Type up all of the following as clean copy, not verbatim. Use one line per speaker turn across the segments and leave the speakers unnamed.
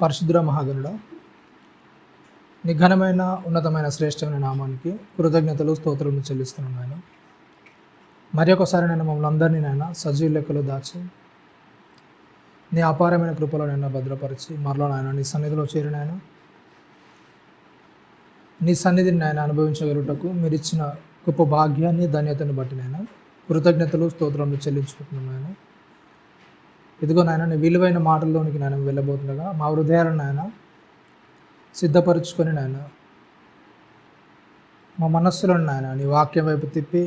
పరిశుద్ధ మహాగణుడ, నీ ఘనమైన ఉన్నతమైన శ్రేష్టమైన నామానికి కృతజ్ఞతలు స్తోత్రములు చెల్లిస్తున్నాను నాయన. మరి ఒకసారి నేను మమ్మల్ని అందరినీ నాయన సజీవ లెక్కలో దాచి నీ అపారమైన కృపలో నైనా భద్రపరిచి మరలా నాయన నీ సన్నిధిలో చేరిన ఆయన నీ సన్నిధిని నాయన అనుభవించగలుగుటకు మీరు ఇచ్చిన గొప్ప భాగ్యాన్ని ధన్యతను బట్టి నాయన కృతజ్ఞతలు స్తోత్రములు చెల్లించుకుంటున్నాను నాయన. ఇదిగో నాయన నీ విలువైన మాటల్లోనికి నాయన వెళ్ళబోతుండగా మా హృదయాలను నాయన సిద్ధపరుచుకొని నాయన మా మనస్సులను నాయన నీ వాక్యం వైపు తిప్పి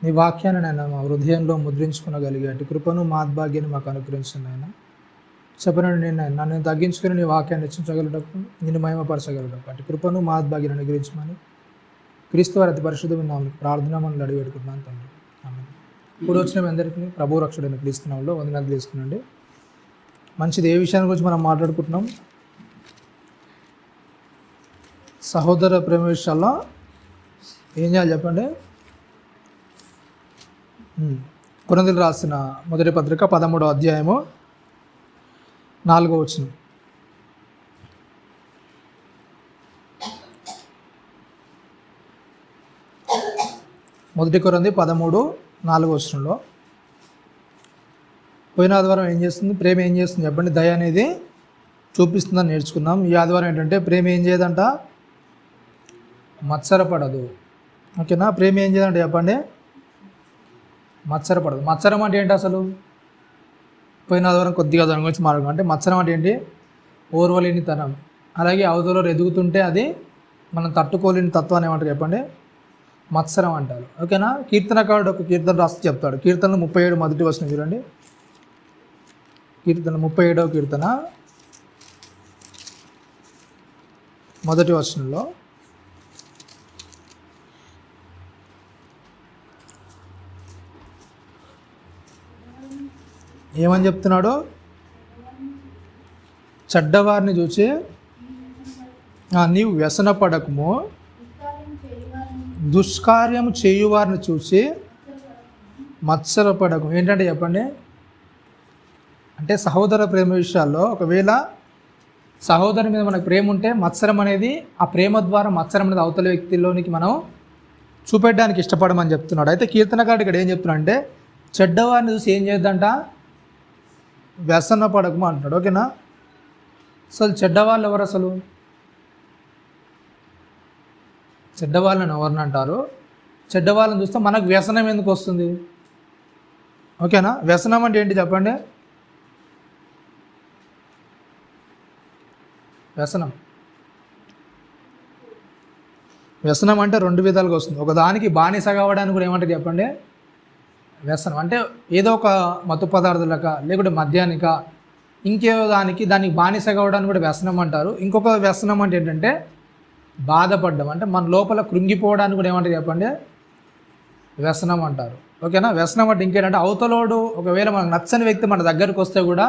నీ వాక్యాన్ని నాయన మా హృదయంలో ముద్రించుకునగలిగే అటు కృపను మాద్భాగ్యాన్ని మాకు అనుగ్రహించిన నాయన. చెప్పనని నేను నన్ను తగ్గించుకొని నీ వాక్యాన్ని హెచ్చించగలటకు నిన్ను మహిమపరచగలటకు అటు కృపను మాద్భాగ్యాన్ని అనుగ్రహించమని క్రీస్తు వారి అతి పరిశుద్ధమైన నామమున ప్రార్థన మనల్ని అడిగి పెట్టుకుంటున్నాను తండ్రి. ఆమేన్. ఇప్పుడు వచ్చిన అందరికీ ప్రభు రక్షకుడైన క్రీస్తు నామములో వందనాలు తెలుసుకునండి. మంచిది. ఏ విషయాన్ని గురించి మనం మాట్లాడుకుంటున్నాం? సహోదర ప్రేమ విషయాల్లో ఏం చేయాలి చెప్పండి. కొరింథీయులకు రాసిన మొదటి పత్రిక 13వ అధ్యాయము 4వ వచనం. మొదటి కొరింథీ 13:4 వచనంలో పోయిన ఆదివారం ఏం చేస్తుంది? ప్రేమ ఏం చేస్తుంది చెప్పండి? దయ అనేది చూపిస్తుందని నేర్చుకున్నాం. ఈ ఆదివారం ఏంటంటే ప్రేమ ఏం చేయదంట? మత్సరపడదు. ఓకేనా? ప్రేమ ఏం చేయదంట చెప్పండి? మత్సరపడదు. మత్సరం అంటే ఏంటి అసలు? పోయిన ఆదివారం కొద్దిగా దాని గురించి మాట్లాడుకున్నాం. అంటే మత్సరం అంటే ఏంటి? ఓర్వలేనితనం. అలాగే అవతలలో ఎదుగుతుంటే అది మనం తట్టుకోలేని తత్వాన్ని ఏమంటారు చెప్పండి? మత్సరం అంటారు. ఓకేనా? కీర్తనకారుడు ఒక కీర్తన రాసి చెప్తాడు. కీర్తనలు 37 మొదటి వచనం చూడండి. కీర్తన 37వ కీర్తన మొదటి వచనంలో ఏమని చెప్తున్నాడు? చెడ్డవారిని చూసి నీవు వ్యసనపడకము, దుష్కార్యము చేయువారిని చూసి మత్సరపడకు. ఏంటంటే చెప్పండి? అంటే సహోదర ప్రేమ విషయాల్లో ఒకవేళ సహోదరు మీద మనకు ప్రేమ ఉంటే మత్సరం అనేది ఆ ప్రేమ ద్వారా మత్సరం అనేది అవతల వ్యక్తిలోనికి మనం చూపెట్టడానికి ఇష్టపడమని చెప్తున్నాడు. అయితే కీర్తనకారుడు ఇక్కడ ఏం చెప్తున్నాడు అంటే చెడ్డవారిని చూసి ఏం చేద్దంట? వ్యసన పడకము అంటున్నాడు. ఓకేనా? అసలు చెడ్డవాళ్ళు ఎవరు? అసలు చెడ్డవాళ్ళని ఎవరిని అంటారు? చెడ్డవాళ్ళని చూస్తే మనకు వ్యసనం ఎందుకు వస్తుంది? ఓకేనా? వ్యసనం అంటే ఏంటి చెప్పండి? వ్యసనం అంటే 2 విధాలుగా వస్తుంది. ఒకదానికి బానిస కావడానికి కూడా ఏమంటారు చెప్పండి? వ్యసనం. అంటే ఏదో ఒక మత్తు పదార్థాలక లేకుంటే మద్యానిక ఇంకేదో దానికి బానిస కావడానికి కూడా వ్యసనం అంటారు. ఇంకొక వ్యసనం అంటే ఏంటంటే బాధపడ్డం. అంటే మన లోపల కృంగిపోవడానికి కూడా ఏమంటారు చెప్పండి? వ్యసనం అంటారు. ఓకేనా? వ్యసనం అంటే ఇంకేంటంటే అవతలోడు ఒకవేళ మనకు నచ్చని వ్యక్తి మన దగ్గరకు వస్తే కూడా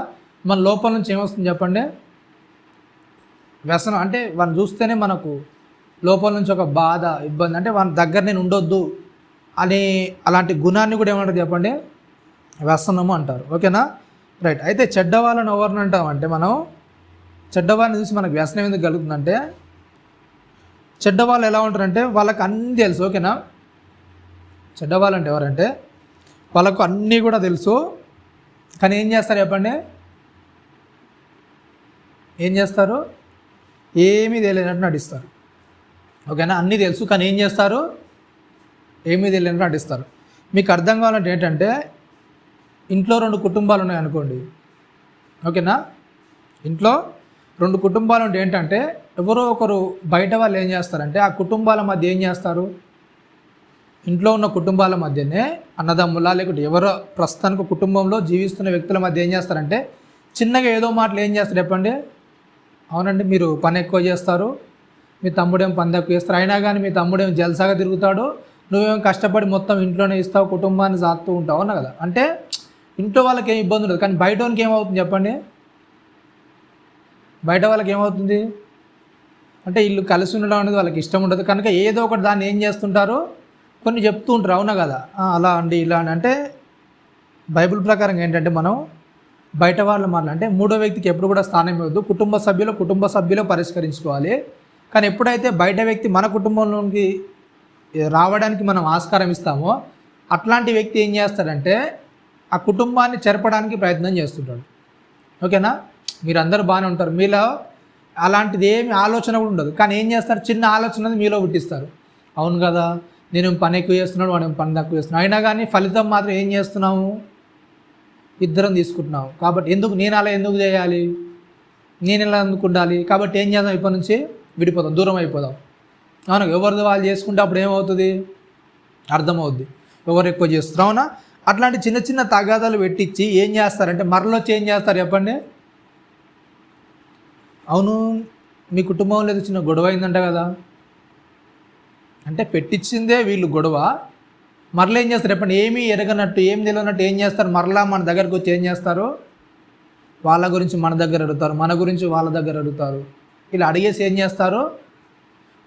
మన లోపల నుంచి ఏమొస్తుంది చెప్పండి? వ్యసనం. అంటే వాడిని చూస్తేనే మనకు లోపల నుంచి ఒక బాధ, ఇబ్బంది, అంటే వాని దగ్గర నేను ఉండొద్దు అని అలాంటి గుణాన్ని కూడా ఏమంటారు చెప్పండి? వ్యసనము అంటారు. ఓకేనా? రైట్. అయితే చెడ్డవాళ్ళని ఎవరిని అంటామంటే మనం చెడ్డవాళ్ళని చూసి మనకు వ్యసనం ఎందుకు కలుగుతుందంటే చెడ్డవాళ్ళు ఎలా ఉంటారంటే వాళ్ళకి అన్నీ తెలుసు. ఓకేనా? చెడ్డవాళ్ళు అంటే ఎవరంటే వాళ్ళకు అన్నీ కూడా తెలుసు, కానీ ఏం చేస్తారు చెప్పండి? ఏం చేస్తారు? ఏమీ తెలియనట్టు నటిస్తారు. ఓకేనా? అన్నీ తెలుసు కానీ ఏం చేస్తారు? ఏమీ తెలియనట్టు నటిస్తారు. మీకు అర్థం కావాలంటే ఏంటంటే ఇంట్లో 2 కుటుంబాలు ఉన్నాయి అనుకోండి. ఓకేనా? ఇంట్లో 2 కుటుంబాలు ఉంటే ఏంటంటే ఎవరో ఒకరు బయట వాళ్ళు ఏం చేస్తారంటే ఆ కుటుంబాల మధ్య ఏం చేస్తారు? ఇంట్లో ఉన్న కుటుంబాల మధ్యనే అన్నదమ్ముల లేకుంటే ఎవరో ప్రస్తుతానికి కుటుంబంలో జీవిస్తున్న వ్యక్తుల మధ్య ఏం చేస్తారంటే చిన్నగా ఏదో మాటలు ఏం చేస్తారు చెప్పండి? అవునండి, మీరు పని ఎక్కువ చేస్తారు, మీ తమ్ముడేం పని తక్కువ చేస్తారు, అయినా కానీ మీ తమ్ముడేం జల్సాగా తిరుగుతాడు, నువ్వేం కష్టపడి మొత్తం ఇంట్లోనే ఇస్తావు, కుటుంబాన్ని సాగుతూ ఉంటావు అన్న కదా. అంటే ఇంట్లో వాళ్ళకి ఏం ఇబ్బంది ఉండదు, కానీ బయట వాళ్ళకి ఏమవుతుంది చెప్పండి? బయట వాళ్ళకి ఏమవుతుంది అంటే ఇల్లు కలిసి ఉండడం అనేది వాళ్ళకి ఇష్టం ఉండదు కనుక ఏదో ఒకటి దాన్ని ఏం చేస్తుంటారు? కొన్ని చెప్తూ ఉంటారు. అవునా కదా? అలా అండి ఇలా అని. అంటే బైబిల్ ప్రకారం ఏంటంటే మనం బయట వాళ్ళు మాటలు అంటే మూడో వ్యక్తికి ఎప్పుడు కూడా స్థానం ఇవ్వద్దు. కుటుంబ సభ్యులు పరిష్కరించుకోవాలి. కానీ ఎప్పుడైతే బయట వ్యక్తి మన కుటుంబంలోకి రావడానికి మనం ఆస్కారం ఇస్తామో అట్లాంటి వ్యక్తి ఏం చేస్తాడంటే ఆ కుటుంబాన్ని చెరపడానికి ప్రయత్నం చేస్తుంటాడు. ఓకేనా? మీరు అందరూ బాగానే ఉంటారు, మీలో అలాంటిది ఏమి ఆలోచన కూడా ఉండదు. కానీ ఏం చేస్తారు, చిన్న ఆలోచన మీలో పుట్టిస్తారు. అవును కదా, నేను పని ఎక్కువ చేస్తున్నాడు, వాడు పని తక్కువ చేస్తున్నాడు, అయినా కానీ ఫలితం మాత్రం ఏం చేస్తున్నాము, ఇద్దరం తీసుకుంటున్నాము. కాబట్టి నేను అలా ఎందుకు చేయాలి, నేను ఇలా ఎందుకు ఉండాలి, కాబట్టి ఏం చేద్దాం, ఇప్పటి నుంచి విడిపోదాం, దూరం అయిపోదాం. అవును, ఎవరిది వాళ్ళు చేసుకుంటే అప్పుడు ఏమవుతుంది, అర్థమవుద్ది ఎవరు ఎక్కువ చేస్తారు. అవునా? అట్లాంటి చిన్న చిన్న తగాదాలు పెట్టించి ఏం చేస్తారంటే మరలో ఏం చేస్తారు చెప్పండి. అవును, మీ కుటుంబంలో ఏదో చిన్న గొడవ అయిందంట కదా అంటే పెట్టించిందే వీళ్ళు గొడవ. మరలా ఏం చేస్తారు చెప్పండి, ఏమీ ఎరగనట్టు ఏం తెలియనట్టు ఏం చేస్తారు, మరలా మన దగ్గరకు వచ్చి ఏం చేస్తారు, వాళ్ళ గురించి మన దగ్గర అడుగుతారు, మన గురించి వాళ్ళ దగ్గర అడుగుతారు. ఇలా అడిగేసి ఏం చేస్తారు,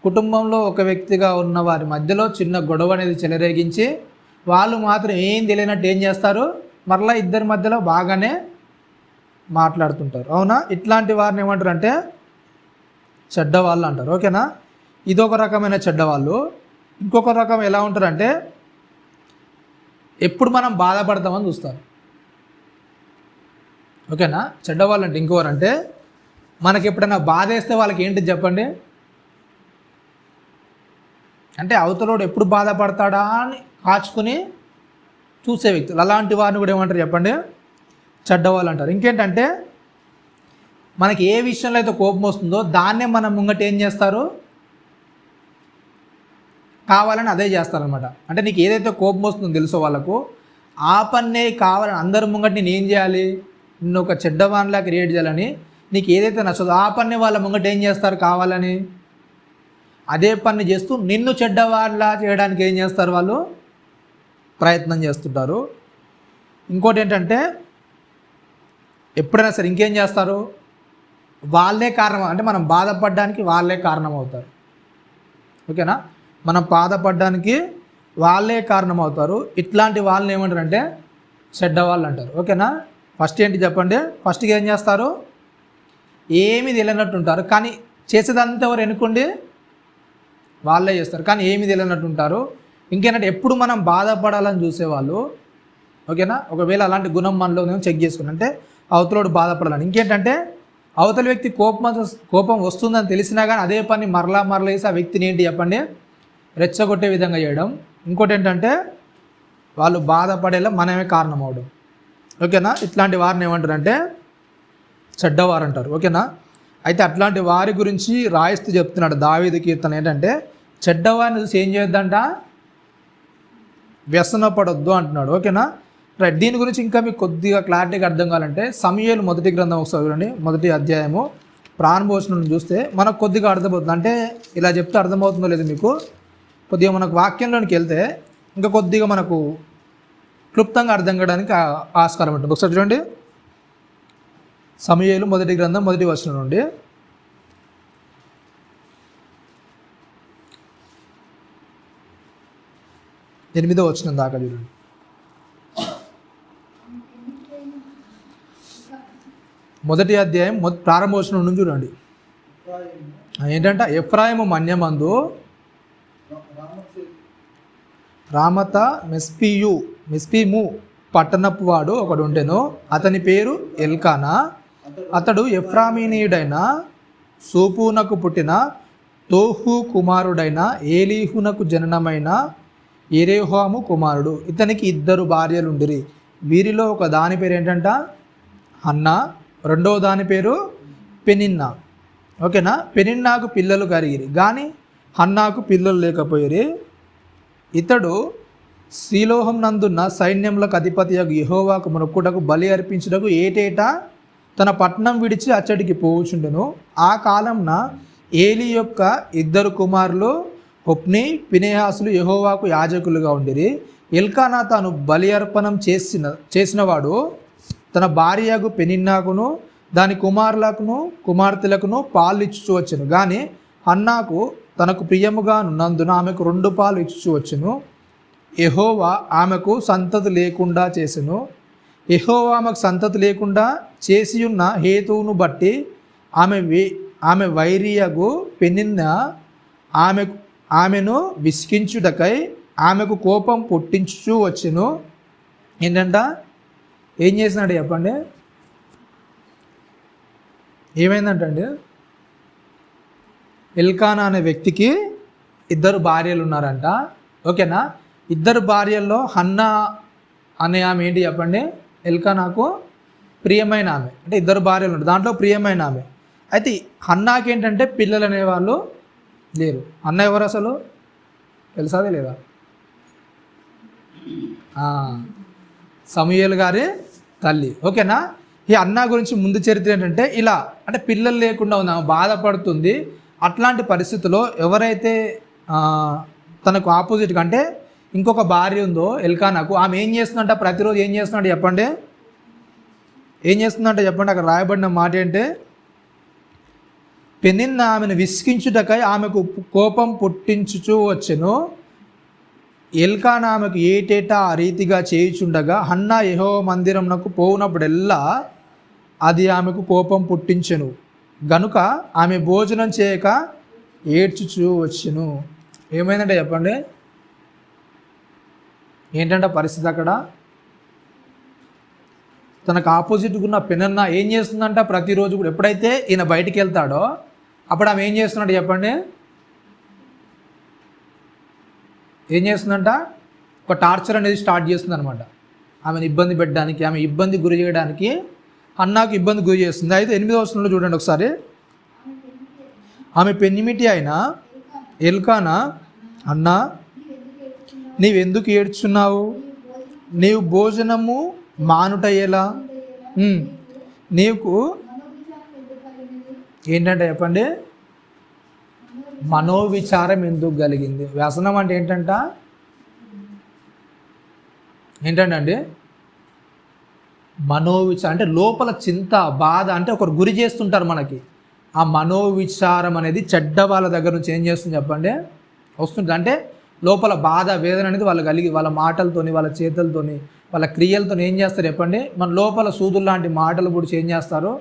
కుటుంబంలో ఒక వ్యక్తిగా ఉన్న వారి మధ్యలో చిన్న గొడవ అనేది చెలరేగించి వాళ్ళు మాత్రం ఏం తెలియనట్టు ఏం చేస్తారు, మరలా ఇద్దరి మధ్యలో బాగానే మాట్లాడుతుంటారు. అవునా? ఇట్లాంటి వారిని ఏమంటారు అంటే చెడ్డవాళ్ళు అంటారు. ఓకేనా? ఇదొక రకమైన చెడ్డవాళ్ళు. ఇంకొక రకం ఎలా ఉంటారంటే ఎప్పుడు మనం బాధపడతామని చూస్తారు. ఓకేనా? చెడ్డవాళ్ళు అంటే ఇంకోరంటే మనకి ఎప్పుడైనా బాధ వేస్తే వాళ్ళకి ఏంటి చెప్పండి, అంటే అవతలోడు ఎప్పుడు బాధపడతాడా అని కాచుకుని చూసే వ్యక్తులు. అలాంటి వారిని కూడా ఏమంటారు చెప్పండి, చెడ్డవాళ్ళు అంటారు. ఇంకేంటంటే మనకి ఏ విషయంలో అయితే కోపం వస్తుందో దాన్నే మనం ముంగట ఏం చేస్తారు, కావాలని అదే చేస్తారనమాట. అంటే నీకు ఏదైతే కోపం వస్తుందో తెలుసో వాళ్ళకు ఆ పన్నే కావాలని అందరి ముంగట నేను ఏం చేయాలి, నిన్ను ఒక చెడ్డవానిలా క్రియేట్ చేయాలని, నీకు ఏదైతే నచ్చదో ఆ పన్నే వాళ్ళ ముంగట ఏం చేస్తారు, కావాలని అదే పని చేస్తూ నిన్ను చెడ్డవాళ్ళ చేయడానికి ఏం చేస్తారు, వాళ్ళు ప్రయత్నం చేస్తుంటారు. ఇంకోటి ఏంటంటే ఎప్పుడైనా సరే ఇంకేం చేస్తారు, వాళ్ళే కారణం, అంటే మనం బాధపడడానికి వాళ్ళే కారణం అవుతారు. ఓకేనా? మనం బాధపడడానికి వాళ్ళే కారణం అవుతారు. ఇట్లాంటి వాళ్ళని ఏమంటారంటే చెడ్డవాళ్ళు అంటారు. ఓకేనా? ఫస్ట్ ఏంటి చెప్పండి, ఫస్ట్గా ఏం చేస్తారు, ఏమీ తెలియనట్టు ఉంటారు, కానీ చేసేదంతా ఎవరు ఎన్నుకోండి, వాళ్ళే చేస్తారు, కానీ ఏమీ తెలియనట్టు ఉంటారు. ఇంకేంటంటే ఎప్పుడు మనం బాధపడాలని చూసేవాళ్ళు. ఓకేనా? ఒకవేళ అలాంటి గుణం మనలో నేను చెక్ చేసుకుని అంటే అవతలోడు బాధపడాలని. ఇంకేంటంటే అవతల వ్యక్తి కోపం వస్తుందని తెలిసినా కానీ అదే పని మరలా వేసి ఆ వ్యక్తిని ఏంటి చెప్పండి, రెచ్చగొట్టే విధంగా చేయడం. ఇంకోటి ఏంటంటే వాళ్ళు బాధపడేలా మనమే కారణం అవడం. ఓకేనా? ఇట్లాంటి వారిని ఏమంటారంటే చెడ్డవారు అంటారు. ఓకేనా? అయితే అట్లాంటి వారి గురించి రాయిస్తూ చెప్తున్నాడు దావీదు కీర్తన ఏంటంటే చెడ్డవారిని చూసి ఏం చేయొద్దంట, వ్యసనపడొద్దు అంటున్నాడు. ఓకేనా? రైట్. దీని గురించి ఇంకా మీకు కొద్దిగా క్లారిటీగా అర్థం కావాలంటే సమూయేలు మొదటి గ్రంథం ఒకసారి చూడండి, మొదటి అధ్యాయము ప్రారంభవచనం చూస్తే మనకు కొద్దిగా అర్థమవుతుంది. అంటే ఇలా చెప్తే అర్థమవుతుందో లేదు మీకు, కొద్దిగా మనకు వాక్యంలోనికి వెళ్తే ఇంకా కొద్దిగా మనకు క్లుప్తంగా అర్థం కావడానికి ఆస్కారం ఉంటుంది. ఒకసారి చూడండి, సమూయేలు మొదటి గ్రంథం మొదటి వచనం నుండి 8వ వచనం దాకా చూడండి. మొదటి అధ్యాయం ప్రారంభ వచనం నుంచి చూడండి. ఏంటంటే ఎఫ్రాయిము మన్యమందు రామత మెస్పీము పట్టణపు వాడు ఒకడు ఉండెను, అతని పేరు ఎల్కానా. అతడు ఎఫ్రామీనీయుడైన సూపునకు పుట్టిన తోహు కుమారుడైన ఏలీహునకు జననమైన ఎరేహాము కుమారుడు. ఇతనికి 2 భార్యలుండిరి. వీరిలో ఒక దాని పేరు ఏంటంట హన్నా, రెండవ దాని పేరు పెనిన్నా. ఓకేనా? పెనిన్నాకు పిల్లలు కలిగిరి కానీ హన్నాకు పిల్లలు లేకపోయిరి. ఇతడు శీలోహం నందున్న సైన్యములకు అధిపతి యెహోవాకు మొక్కుటకు బలి అర్పించుటకు ఏటేటా తన పట్టణం విడిచి అచ్చడికి పోవుచుండెను. ఆ కాలంన ఏలి యొక్క 2 కుమారులు హొప్ని ఫినెహాసులు యెహోవాకు యాజకులుగా ఉండిరి. ఎల్కానా తాను బలి అర్పణం చేసినవాడు తన భార్యకు పెనిన్నాకును దాని కుమారులకును కుమార్తెలకును పాలు ఇచ్చుచు వచ్చెను. కానీ హన్నాకు తనకు ప్రియముగా ఉన్నందున ఆమెకు 2 పాలు ఇచ్చుచు వచ్చెను. యెహోవా ఆమెకు సంతతి లేకుండా చేసెను. యెహోవా ఆమెకు సంతతి లేకుండా చేసి ఉన్న హేతువును బట్టి ఆమె వైరియగు పెనిన్న ఆమెను విసికించుటకై ఆమెకు కోపం పుట్టించు వచ్చెను. ఏంటంట, ఏం చేసినాడు చెప్పండి? ఏమైందంటండి, ఎల్కానా అనే వ్యక్తికి 2 భార్యలు ఉన్నారంట. ఓకేనా? 2 భార్యల్లో హన్నా అనే ఆమె ఏంటి చెప్పండి? ఎల్కానాకు ప్రియమైన ఆమె. అంటే 2 భార్యలు ఉన్నారు, దాంట్లో ప్రియమైన ఆమె. అయితే హన్నాకి ఏంటంటే పిల్లలు అనేవాళ్ళు లేరు. అన్న ఎవరు అసలు తెలుసాదే లేదా? సమూయేలు గారి తల్లి. ఓకేనా? ఈ అన్న గురించి ముందు చరిత్ర ఏంటంటే ఇలా, అంటే పిల్లలు లేకుండా ఉంది, ఆమె బాధపడుతుంది. అట్లాంటి పరిస్థితుల్లో ఎవరైతే తనకు ఆపోజిట్గా అంటే ఇంకొక భార్య ఉందో ఎల్కానాకు, ఆమె ఏం చేస్తుందంట? ప్రతిరోజు ఏం చేస్తున్నాడు చెప్పండి? ఏం చేస్తుందంట చెప్పండి? అక్కడ రాయబడిన మాట ఏంటంటే, పెనిన్న ఆమెను విసికించుటకై ఆమెకు కోపం పుట్టించుచూ వచ్చెను. ఎల్కానా ఆమెకు ఏటేటా ఆ రీతిగా చేయుచుండగా హన్నా యెహోవా మందిరమునకు పోవునప్పుడెల్లా అది ఆమెకు కోపం పుట్టించెను గనుక ఆమె భోజనం చేయక ఏడ్చుచూ వచ్చెను. ఏమైందంటే చెప్పండి? ఏంటంటే పరిస్థితి అక్కడ? తనకు ఆపోజిట్గా ఉన్న పెనన్న ఏం చేస్తుందంట? ప్రతిరోజు కూడా ఎప్పుడైతే ఈయన బయటికి వెళ్తాడో అప్పుడు ఆమె ఏం చేస్తున్నాడు చెప్పండి? ఏం చేస్తుందంట? ఒక టార్చర్ అనేది స్టార్ట్ చేస్తుంది అనమాట. ఆమెను ఇబ్బంది పెట్టడానికి, ఆమె ఇబ్బంది గురి చేయడానికి అన్నాకు ఇబ్బంది గురి చేస్తుంది. అయితే 8వ వచనంలో చూడండి ఒకసారి. ఆమె పెనిమిటి అయిన ఎల్కానా, అన్నా నీవెందుకు ఏడ్చున్నావు? నీవు భోజనము మానుట ఎలా? నీకు ఏంటంటే చెప్పండి? మనోవిచారం ఎందుకు కలిగింది? వ్యసనం అంటే ఏంటంటే అండి, మనోవిచారం అంటే లోపల చింత, బాధ. అంటే ఒకరు గురి చేస్తుంటారు మనకి. ఆ మనోవిచారం అనేది చెడ్డ వాళ్ళ దగ్గర నుంచి ఏం చేస్తుంది చెప్పండి? వస్తుంది. అంటే లోపల బాధ, వేదన అనేది వాళ్ళు కలిగి వాళ్ళ మాటలతోని, వాళ్ళ చేతులతోని, వాళ్ళ క్రియలతో ఏం చేస్తారు చెప్పండి? మన లోపల సూదులు లాంటి మాటలు కూడా ఏం చేస్తారు?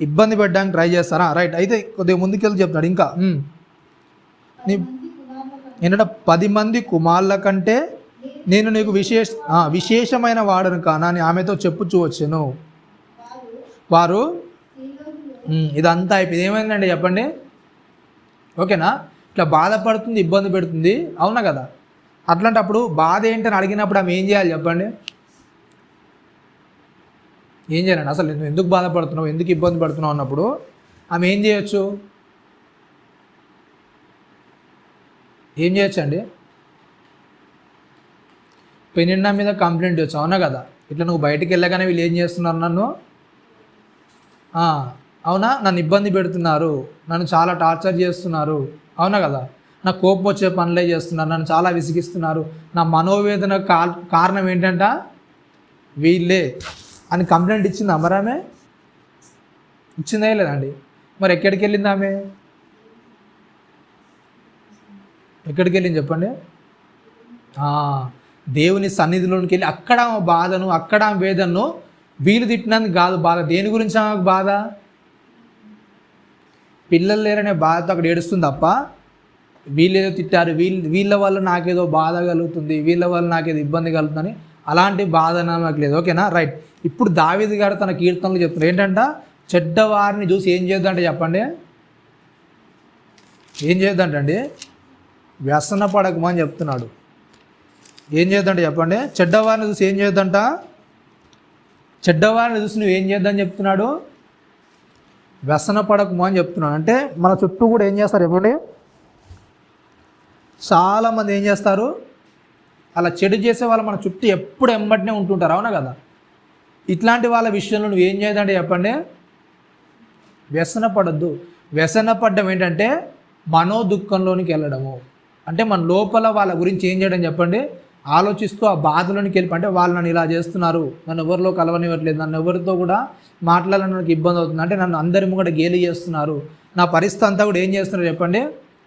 ఇబ్బంది పెట్టడానికి ట్రై చేస్తారా? రైట్. అయితే కొద్దిగా ముందుకెళ్ళి చెప్తాడు ఇంకా. ఏంటంటే 10 మంది కుమారుల కంటే నేను నీకు విశేషమైన వాడను కానా అని ఆమెతో చెప్పుచూ వచ్చాను. వారు ఇదంతా అయిపోయింది. ఏమైందండి చెప్పండి? ఓకేనా? ఇట్లా బాధపడుతుంది, ఇబ్బంది పెడుతుంది, అవునా కదా? అట్లాంటప్పుడు బాధ ఏంటని అడిగినప్పుడు ఆమె ఏం చేయాలి చెప్పండి? ఏం చేయాలండి? అసలు నువ్వు ఎందుకు బాధపడుతున్నావు, ఎందుకు ఇబ్బంది పడుతున్నావు అన్నప్పుడు ఆమె ఏం చేయొచ్చు? ఏం చేయొచ్చు అండి? పెనిన్నా మీద కంప్లైంట్ ఇవ్వచ్చు, అవునా కదా? ఇట్లా నువ్వు బయటికి వెళ్ళగానే వీళ్ళు ఏం చేస్తున్నారు నన్ను, అవునా, నన్ను ఇబ్బంది పెడుతున్నారు, నన్ను చాలా టార్చర్ చేస్తున్నారు, అవునా కదా? నాకు కోపం వచ్చే పనులే చేస్తున్నారు, నన్ను చాలా విసిగిస్తున్నారు, నా మనోవేదన కారణం ఏంటంట వీళ్ళే అని కంప్లైంట్ ఇచ్చిందా మరి ఆమె? ఇచ్చిందే లేదండి. మరి ఎక్కడికి వెళ్ళింది ఆమె? ఎక్కడికి వెళ్ళింది చెప్పండి? దేవుని సన్నిధిలోనికి వెళ్ళి అక్కడ బాధను, అక్కడ వేదనను, వీళ్ళు తిట్టినందుకు కాదు బాధ. దేని గురించి ఆమెకు బాధ? పిల్లలు లేరనే బాధతో అక్కడ ఏడుస్తుంది తప్ప వీళ్ళేదో తిట్టారు, వీళ్ళ వల్ల నాకేదో బాధ కలుగుతుంది, వీళ్ళ వల్ల నాకేదో ఇబ్బంది కలుగుతుందని అలాంటి బాధ నాకు లేదు. ఓకేనా? రైట్. ఇప్పుడు దావీదు గారు తన కీర్తనలు చెప్తున్నారు ఏంటంట? చెడ్డవారిని చూసి ఏం చేద్దంటే చెప్పండి? ఏం చేద్దంటండి? వ్యసన పడకమని చెప్తున్నాడు. ఏం చేద్దంటే చెప్పండి? చెడ్డవారిని చూసి ఏం చేద్దంట? చెడ్డవారిని చూసి నువ్వు ఏం చేద్దని చెప్తున్నాడు? వ్యసన పడకము అని చెప్తున్నాడు. అంటే మన చుట్టూ కూడా ఏం చేస్తారు చెప్పండి? చాలామంది ఏం చేస్తారు? అలా చెడు చేసే వాళ్ళు మన చుట్టూ ఎప్పుడు ఎంబటినే ఉంటుంటారు, అవునా కదా? ఇట్లాంటి వాళ్ళ విషయంలో నువ్వు ఏం చేయదంటే చెప్పండి? వ్యసన పడద్దు. వ్యసన పడ్డం ఏంటంటే మనో దుఃఖంలోనికి వెళ్ళడము. అంటే మన లోపల వాళ్ళ గురించి ఏం చేయడం చెప్పండి? ఆలోచిస్తూ ఆ బాధలోనికి వెళ్ళి, అంటే వాళ్ళు నన్ను ఇలా చేస్తున్నారు, నన్ను ఎవరిలో కలవనివ్వట్లేదు, నన్ను ఎవరితో కూడా మాట్లాడడానికి ఇబ్బంది అవుతుంది, అంటే నన్ను అందరి ముంగట గేలి చేస్తున్నారు, నా పరిస్థితి అంతా కూడా ఏం చేస్తున్నారు చెప్పండి?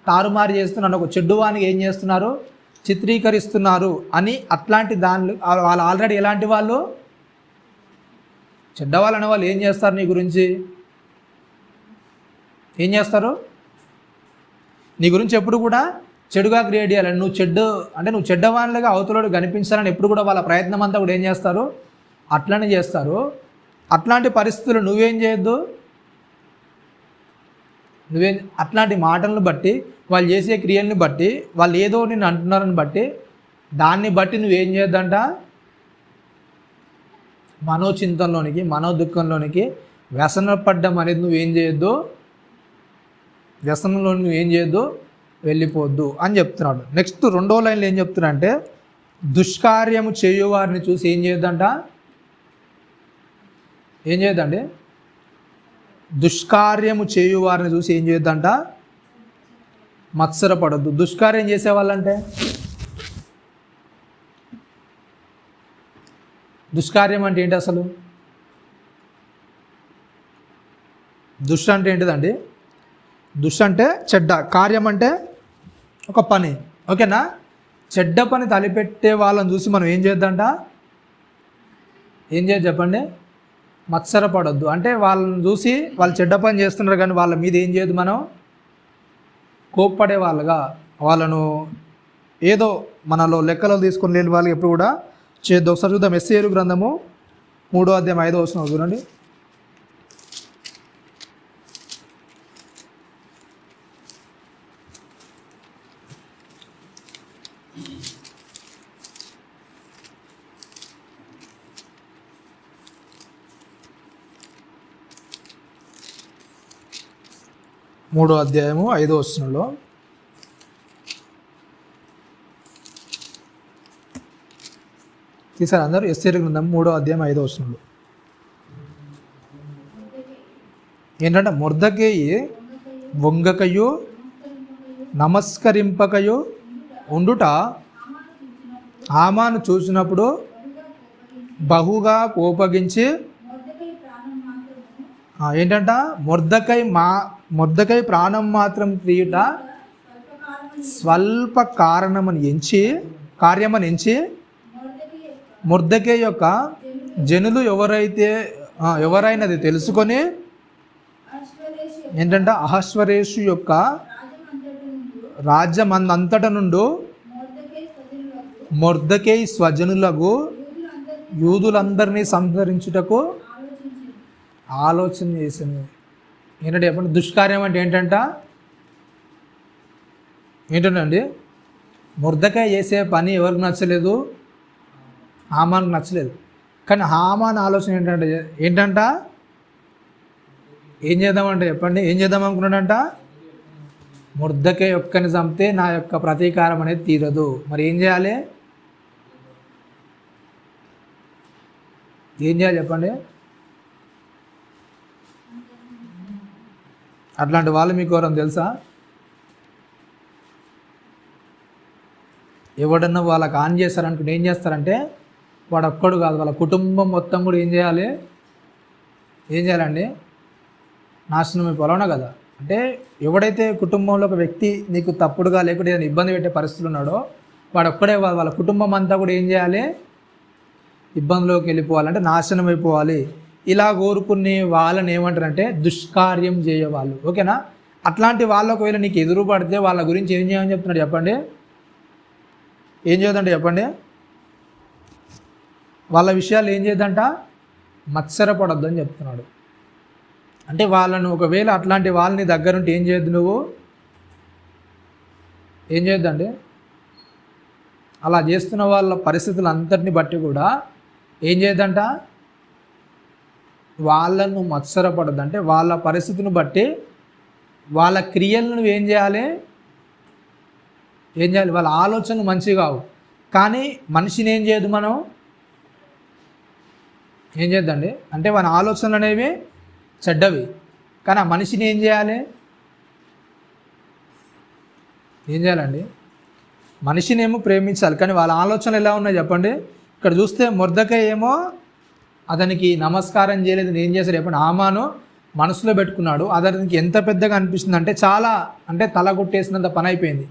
తారుమారు చేస్తున్నారు, ఒక చెడ్డువానికి ఏం చేస్తున్నారు? చిత్రీకరిస్తున్నారు అని. అట్లాంటి దానిలో వాళ్ళు ఆల్రెడీ ఎలాంటి వాళ్ళు? చెడ్డవాళ్ళు అనేవాళ్ళు ఏం చేస్తారు నీ గురించి? ఏం చేస్తారు? నీ గురించి ఎప్పుడు కూడా చెడుగా క్రియేట్ చేయాలని, నువ్వు చెడ్డవాళ్ళగా అవతలోడు కనిపించాలని ఎప్పుడు కూడా వాళ్ళ ప్రయత్నం అంతా కూడా ఏం చేస్తారు? అట్లనే చేస్తారు. అట్లాంటి పరిస్థితులు నువ్వేం చేయొద్దు. అట్లాంటి మాటలను బట్టి, వాళ్ళు చేసే క్రియలను బట్టి, వాళ్ళు ఏదో నిన్ను అంటున్నారని బట్టి, దాన్ని బట్టి నువ్వేం చేయొద్దంట? మనోచింతనలోనికి, మనోదుఃఖంలోనికి, వ్యసనపడ్డం అనేది నువ్వేం చేయొద్దు. వ్యసనంలో నువ్వేం చేయొద్దు, వెళ్ళిపోవద్దు అని చెప్తున్నాడు. నెక్స్ట్ 2వ లైన్లో ఏం చెప్తున్నా అంటే, దుష్కార్యము చేయువారిని చూసి ఏం చేయొద్దంట? ఏం చేయొద్దండి? దుష్కార్యము చేయువారిని చూసి ఏం చేయొద్దంట? మత్సరపడద్దు. దుష్కార్యం చేసేవాళ్ళంటే, దుష్కార్యం అంటే ఏంటి అసలు? దుష్ అంటే ఏంటిదండి? దుష్ అంటే చెడ్డ, కార్యం అంటే ఒక పని. ఓకేనా? చెడ్డ పని తలపెట్టే వాళ్ళని చూసి మనం ఏం చేద్దంట? ఏం చేయదు చెప్పండి? మత్సరపడొద్దు. అంటే వాళ్ళని చూసి వాళ్ళు చెడ్డ పని చేస్తున్నారు కానీ వాళ్ళ మీద ఏం చేయదు మనం? కోప్పడే వాళ్ళగా, వాళ్ళను ఏదో మనలో లెక్కలో తీసుకొని లేని వాళ్ళకి ఎప్పుడు కూడా చేయొద్దు. ఒకసారి చూద్దాం. ఎస్ఏలు గ్రంథము 3వ అధ్యాయం 5వ వచనం చూడండి. మూడో అధ్యాయము 5వ వచనంలో, తీసారు అందరూ? ఎస్ఏలు గ్రంథం 3వ అధ్యాయం 5వ వచనంలో ఏంటంటే, మొర్దెకై వంగకయు నమస్కరింపకయు ఉండుట హామాను చూసినప్పుడు బహుగా కోపగించి ఏంటంట? మొర్దెకై ప్రాణం మాత్రం తీయుట స్వల్ప కార్యమని ఎంచి మొర్దెకై యొక్క జనులు ఎవరైనది తెలుసుకొని ఏంటంట? అహశ్వరేషు యొక్క రాజ్యమందంతట నుండి మొర్దెకై స్వజనులకు యూదులందరినీ సంహరించుటకు ఆలోచన చేసింది. ఏంటంటే చెప్పండి, దుష్కార్యం అంటే ఏంటంటే మొర్దెకై చేసే పని ఎవరికి నచ్చలేదు? హామానికి నచ్చలేదు. కానీ హామాన్ ఆలోచన ఏంటంట? ఏం చేద్దామంటే చెప్పండి, ఏం చేద్దాం అనుకున్నాడంట? మొర్దెకై ఒక్కని చంపితే నా యొక్క ప్రతీకారం అనేది తీరదు. మరి ఏం చేయాలి? చెప్పండి? అట్లాంటి వాళ్ళు మీకు ఎవరైనా తెలుసా? ఎవడన్నా వాళ్ళకి ఆన్ చేస్తారనుకుంటే ఏం చేస్తారంటే, వాడు ఒక్కడు కాదు, వాళ్ళ కుటుంబం మొత్తం కూడా ఏం చేయాలండి? నాశనం అయిపోవాలన్నా కదా. అంటే ఎవడైతే కుటుంబంలో ఒక వ్యక్తి నీకు తప్పుడుగా లేకుంటే ఏదైనా ఇబ్బంది పెట్టే పరిస్థితులు ఉన్నాడో వాడు ఒక్కడే, వాళ్ళ కుటుంబం అంతా కూడా ఏం చేయాలి? ఇబ్బందిలోకి వెళ్ళిపోవాలంటే నాశనం అయిపోవాలి. ఇలా కోరుకునే వాళ్ళని ఏమంటారంటే దుష్కార్యం చేయవాళ్ళు. ఓకేనా? అట్లాంటి వాళ్ళకు ఒకవేళ నీకు ఎదురు పడితే వాళ్ళ గురించి ఏం చేయమని చెప్తున్నాడు చెప్పండి? ఏం చేయొద్దంటే చెప్పండి? వాళ్ళ విషయాలు ఏం చేయొద్దంట? మత్సరపడొద్దు అని చెప్తున్నాడు. అంటే వాళ్ళను ఒకవేళ అట్లాంటి వాళ్ళని దగ్గరుంటే ఏం చేయొద్దు? నువ్వు ఏం చేయొద్దండి? అలా చేస్తున్న వాళ్ళ పరిస్థితులు అంతటిని బట్టి కూడా ఏం చేయొద్దంట? వాళ్ళను మత్సరపడద్దు. అంటే వాళ్ళ పరిస్థితిని బట్టి వాళ్ళ క్రియలను నువ్వేం చేయాలి? వాళ్ళ ఆలోచనలు మంచివి కావు, కానీ మనిషిని ఏం చేయదు మనం? ఏం చేద్దండి? అంటే మన ఆలోచనలు అనేవి చెడ్డవి, కానీ ఆ మనిషిని ఏం చేయాలి? చేయాలండి? మనిషిని ఏమో ప్రేమించాలి, కానీ వాళ్ళ ఆలోచనలు ఎలా ఉన్నాయి చెప్పండి? ఇక్కడ చూస్తే మొర్దెకై ఏమో అతనికి నమస్కారం చేయలేదు. ఏం చేశాడు చెప్పండి? హామాను మనసులో పెట్టుకున్నాడు. అతనికి ఎంత పెద్దగా అనిపిస్తుంది అంటే చాలా, అంటే తల కొట్టేసినంత పని అయిపోయింది.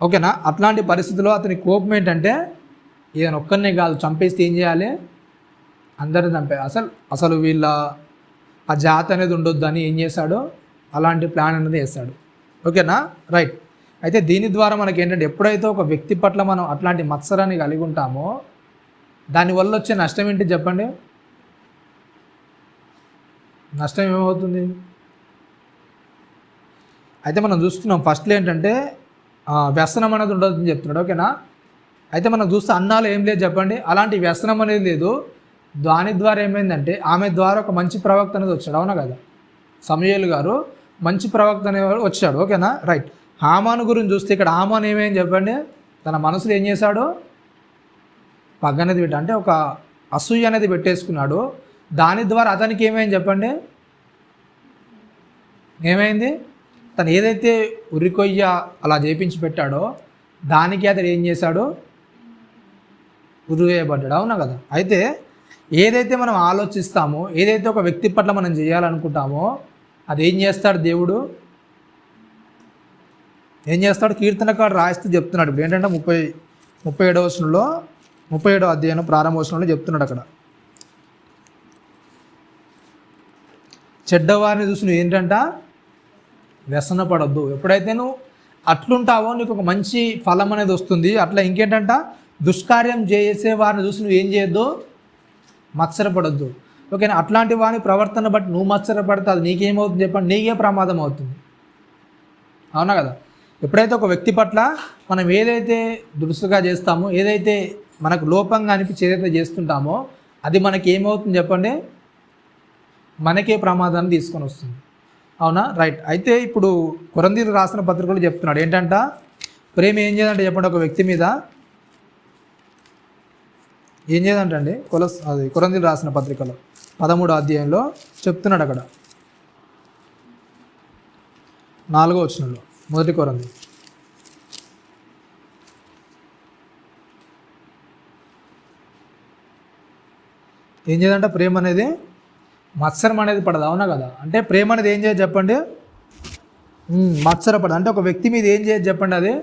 ఓకేనా? అట్లాంటి పరిస్థితుల్లో అతని కోపం ఏంటంటే, ఈయన ఒక్కరినే కాదు చంపేస్తే ఏం చేయాలి? అందరిని చంపే అసలు వీళ్ళ ఆ జాతి అనేది ఉండొద్దు అని ఏం చేశాడు, అలాంటి ప్లాన్ అనేది వేస్తాడు. ఓకేనా, రైట్. అయితే దీని ద్వారా మనకి ఏంటంటే ఎప్పుడైతే ఒక వ్యక్తి పట్ల మనం అట్లాంటి మత్సరాన్ని కలిగి ఉంటామో దానివల్ల వచ్చే నష్టం ఏంటి చెప్పండి? నష్టం ఏమవుతుంది? అయితే మనం చూస్తున్నాం ఫస్ట్లో ఏంటంటే వ్యసనం అనేది ఉండదని చెప్తున్నాడు. ఓకేనా, అయితే మనం చూస్తే అన్నాలు ఏం లేదు చెప్పండి, అలాంటి వ్యసనం అనేది లేదు. దాని ద్వారా ఏమైందంటే ఆమె ద్వారా ఒక మంచి ప్రవక్త అనేది వచ్చాడు. అవునా కదా, సమూయేలు గారు మంచి ప్రవక్త అనేవాడు వచ్చాడు. ఓకేనా, రైట్. హామాను గురించి చూస్తే ఇక్కడ హామాను ఏమేం చెప్పండి, తన మనసులో ఏం చేశాడు, పగ అనేది అంటే ఒక అసూయ అనేది పెట్టేసుకున్నాడు. దాని ద్వారా అతనికి ఏమైంది చెప్పండి, ఏమైంది? తను ఏదైతే ఉరికొయ్య అలా చేపించి పెట్టాడో దానికి అతడు ఏం చేశాడు, ఉరివేయబడ్డాడు. అవునా కదా. అయితే ఏదైతే మనం ఆలోచిస్తామో, ఏదైతే ఒక వ్యక్తి పట్ల మనం చేయాలనుకుంటామో అది ఏం చేస్తాడు దేవుడు, ఏం చేస్తాడు? కీర్తనకాడు రాయిస్తూ చెప్తున్నాడు. ఇప్పుడు ఏంటంటే 37వ వచనంలో 37వ అధ్యాయం ప్రారంభ వచనంలో చెప్తున్నాడు. అక్కడ చెడ్డవారిని చూసి నువ్వు ఏంటంట వ్యసన పడొద్దు. ఎప్పుడైతే నువ్వు అట్లుంటావో నీకు ఒక మంచి ఫలం అనేది వస్తుంది. అట్లా ఇంకేంటంట, దుష్కార్యం చేసే వారిని చూసి నువ్వు ఏం చేయొద్దు, మత్సరపడొద్దు. ఓకేనా, అట్లాంటి వాని ప్రవర్తన బట్టి నువ్వు మత్సరపడితే అది నీకేమవుతుంది చెప్పండి, నీకే ప్రమాదం అవుతుంది. అవునా కదా. ఎప్పుడైతే ఒక వ్యక్తి పట్ల మనం ఏదైతే దురుసుగా చేస్తామో, ఏదైతే మనకు లోపంగా అనిపించి ఏదైతే చేస్తుంటామో అది మనకి ఏమవుతుంది చెప్పండి, మనకే ప్రమాదాన్ని తీసుకొని వస్తుంది. అవునా, రైట్. అయితే ఇప్పుడు కొరింథీయులకు రాసిన పత్రికలు చెప్తున్నాడు ఏంటంట, ప్రేమ ఏం చేయదంటే చెప్పండి, ఒక వ్యక్తి మీద ఏం చేయదంటండి, కొరింథీయులకు రాసిన పత్రికలో 13వ అధ్యాయంలో చెప్తున్నాడు. అక్కడ 4వ వచనంలో, మొదటి కొరింథీ ఏం చేయదంట, ప్రేమ అనేది మత్సరం అనేది పడదు. అవునా కదా. అంటే ప్రేమ అనేది ఏం చేయదు చెప్పండి, మత్సరపడదు. అంటే ఒక వ్యక్తి మీద ఏం చేయదు చెప్పండి, అది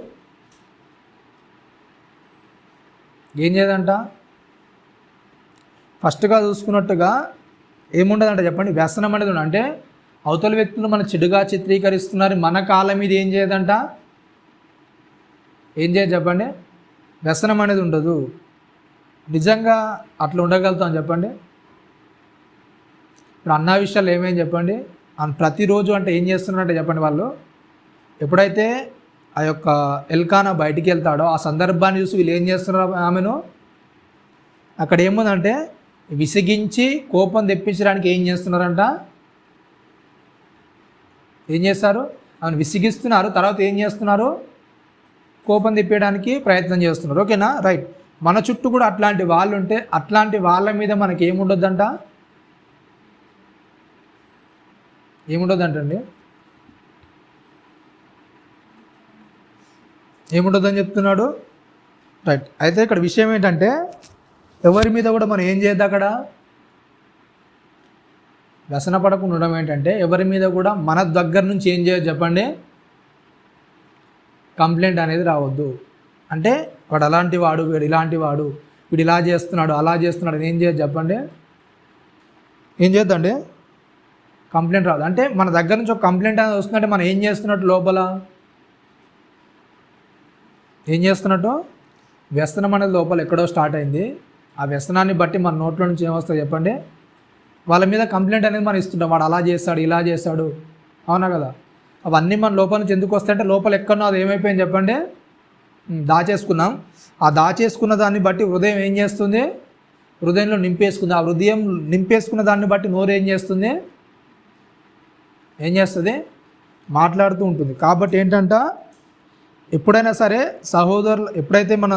ఏం చేయదంట, ఫస్ట్గా చూసుకున్నట్టుగా ఏముండదంట చెప్పండి, వ్యసనం అనేది ఉండదు. అంటే అవతల వ్యక్తులు మన చెడుగా చిత్రీకరిస్తున్నారు, మన కాళ్ళ మీద ఏం చేయదంట, ఏం చేయదు చెప్పండి, వ్యసనం అనేది ఉండదు. నిజంగా అట్లా ఉండగలుగుతాం చెప్పండి. ఇప్పుడు అన్న విషయాలు ఏమేమి చెప్పండి, ప్రతిరోజు అంటే ఏం చేస్తున్నారంటే చెప్పండి, వాళ్ళు ఎప్పుడైతే ఆ యొక్క ఎల్కానా బయటికి వెళ్తాడో ఆ సందర్భాన్ని చూసి వీళ్ళు ఏం చేస్తున్నారు, ఆమెను అక్కడ ఏముందంటే విసిగించి కోపం తెప్పించడానికి ఏం చేస్తున్నారంట, ఏం చేస్తారు, ఆమెను విసిగిస్తున్నారు. తర్వాత ఏం చేస్తున్నారు, కోపం తెప్పేయడానికి ప్రయత్నం చేస్తున్నారు. ఓకేనా, రైట్. మన చుట్టూ కూడా అట్లాంటి వాళ్ళు ఉంటే అట్లాంటి వాళ్ళ మీద మనకి ఏముండొద్దంట, ఏముండొద్దంటండి, ఏముండొద్దని చెప్తున్నాడు. రైట్. అయితే ఇక్కడ విషయం ఏంటంటే ఎవరి మీద కూడా మనం ఏం చేయద్దు, అక్కడ వ్యసన పడకుండా ఉండడం ఏంటంటే ఎవరి మీద కూడా మన దగ్గర నుంచి ఏం చేయొద్దు చెప్పండి, కంప్లైంట్ అనేది రావద్దు. అంటే వాడు అలాంటి వాడు, వీడు ఇలాంటి వాడు, వీడు ఇలా చేస్తున్నాడు అలా చేస్తున్నాడు ఏం చేయొద్దు చెప్పండి, ఏం చేయొద్దండి, కంప్లైంట్ రాదు. అంటే మన దగ్గర నుంచి ఒక కంప్లైంట్ అనేది వస్తుందంటే మనం ఏం చేస్తున్నట్టు, లోపల ఏం చేస్తున్నట్టు, వ్యసనం అనేది లోపల ఎక్కడో స్టార్ట్ అయింది. ఆ వ్యసనాన్ని బట్టి మన నోట్లో నుంచి ఏమొస్తుంది చెప్పండి, వాళ్ళ మీద కంప్లైంట్ అనేది మనం ఇస్తుంటాం, వాడు అలా చేస్తాడు ఇలా చేస్తాడు. అవునా కదా. అవన్నీ మన లోపల నుంచి ఎందుకు వస్తాయంటే లోపల ఎక్కడో అది ఏమైపోయింది చెప్పండి, దాచేసుకున్నాం. ఆ దాచేసుకున్న దాన్ని బట్టి హృదయం ఏం చేస్తుంది, హృదయంలో నింపేసుకుంది. ఆ హృదయం నింపేసుకున్న దాన్ని బట్టి నోరు ఏం చేస్తుంది, ఏం చేస్తుంది, మాట్లాడుతూ ఉంటుంది. కాబట్టి ఏంటంట, ఎప్పుడైనా సరే సహోదరులు ఎప్పుడైతే మన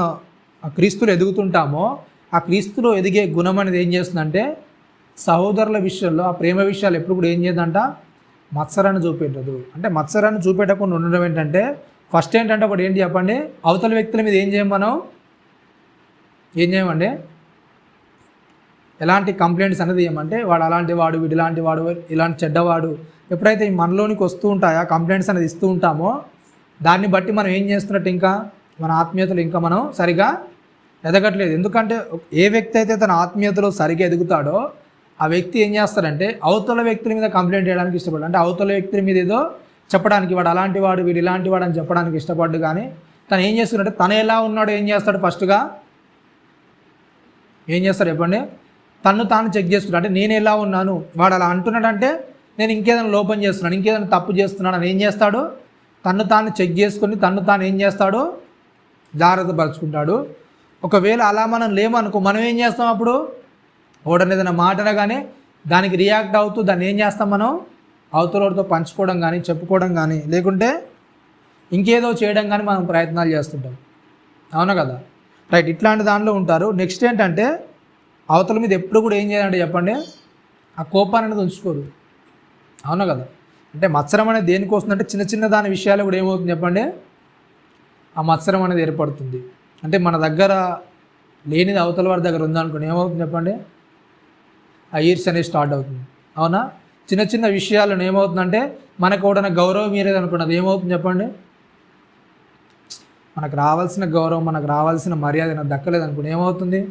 క్రీస్తులు ఎదుగుతుంటామో ఆ క్రీస్తులో ఎదిగే గుణం అనేది ఏం చేస్తుందంటే సహోదరుల విషయంలో ఆ ప్రేమ విషయాలు ఎప్పుడు కూడా ఏం చేయదంట, మత్సరాన్ని చూపెట్టదు. అంటే మత్సరాన్ని చూపెట్టకుండా ఉండడం ఏంటంటే ఫస్ట్ ఏంటంటే ఒకటి ఏంటి చెప్పండి, అవతల వ్యక్తుల మీద ఏం చేయం, మనం ఏం చేయమండి, ఎలాంటి కంప్లైంట్స్ అనేది ఏమంటే వాడు అలాంటి వాడు, వీడు ఇలాంటి వాడు, ఇలాంటి చెడ్డవాడు, ఎప్పుడైతే మనలోనికి వస్తూ ఉంటాయో కంప్లైంట్స్ అనేది ఇస్తూ ఉంటామో దాన్ని బట్టి మనం ఏం చేస్తున్నట్టు ఇంకా మన ఆత్మీయతలు ఇంకా మనం సరిగా ఎదగట్లేదు. ఎందుకంటే ఏ వ్యక్తి అయితే తన ఆత్మీయతలో సరిగ్గా ఎదుగుతాడో ఆ వ్యక్తి ఏం చేస్తాడంటే అవతల వ్యక్తుల మీద కంప్లైంట్ చేయడానికి ఇష్టపడ్డాడు. అంటే అవతల వ్యక్తుల మీద ఏదో చెప్పడానికి, వాడు అలాంటి వాడు, వీడు ఇలాంటి వాడు అని చెప్పడానికి ఇష్టపడ్డు. కానీ తను ఏం చేస్తున్నాడంటే తను ఎలా ఉన్నాడో ఏం చేస్తాడు, ఫస్ట్గా ఏం చేస్తాడు చెప్పండి, తను తాను చెక్ చేసుకుంటాడు. అంటే నేను ఎలా ఉన్నాను, వాడు అలా అంటున్నాడంటే నేను ఇంకేదైనా లోపం చేస్తున్నాను, ఇంకేదైనా తప్పు చేస్తున్నాను అని ఏం చేస్తాడు, తను తాను చెక్ చేసుకొని తను తాను ఏం చేస్తాడు, జాగ్రత్త పరుచుకుంటాడు. ఒకవేళ అలా మనం లేమనుకో, మనం ఏం చేస్తాం అప్పుడు, ఓడని ఏదైనా మాటనగానే దానికి రియాక్ట్ అవుతూ దాన్ని ఏం చేస్తాం, మనం అవతలతో పంచుకోవడం కానీ, చెప్పుకోవడం కానీ, లేకుంటే ఇంకేదో చేయడం కానీ మనం ప్రయత్నాలు చేస్తుంటాం. అవునా కదా, రైట్. ఇట్లాంటి దాంట్లో ఉంటారు. నెక్స్ట్ ఏంటంటే అవతల మీద ఎప్పుడు కూడా ఏం చేయాలంటే చెప్పండి, ఆ కోపాన్ని అనేది ఉంచుకోరు. అవునా కదా, అంటే మత్సరం అనేది దేనికి వస్తుందంటే చిన్న చిన్న దాని విషయాలు కూడా ఏమవుతుంది చెప్పండి, ఆ మత్సరం అనేది ఏర్పడుతుంది. అంటే మన దగ్గర లేనిది అవతల వారి దగ్గర ఉందనుకోండి, ఏమవుతుంది చెప్పండి, ఆ ఈర్స్ అనేది స్టార్ట్ అవుతుంది. అవునా, చిన్న చిన్న విషయాలను ఏమవుతుందంటే మనకు కూడా గౌరవం మీరేది అనుకున్నది ఏమవుతుంది చెప్పండి, మనకు రావాల్సిన గౌరవం, మనకు రావాల్సిన మర్యాద నాకు దక్కలేదు అనుకోండి, ఏమవుతుంది,